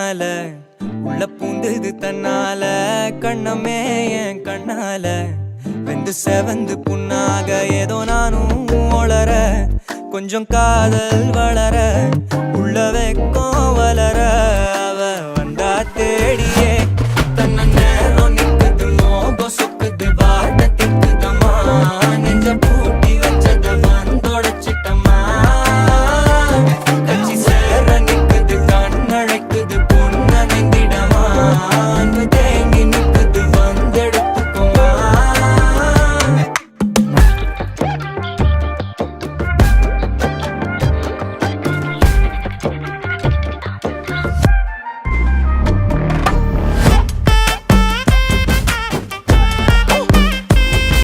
முன்னால உள்ள பூந்தது தன்னால கண்ணமே என் கண்ணால வெந்து செவந்து புண்ணாக ஏதோ நானும் ஒளர கொஞ்சம் காதல் வளர உள்ள வெக்கம் வளர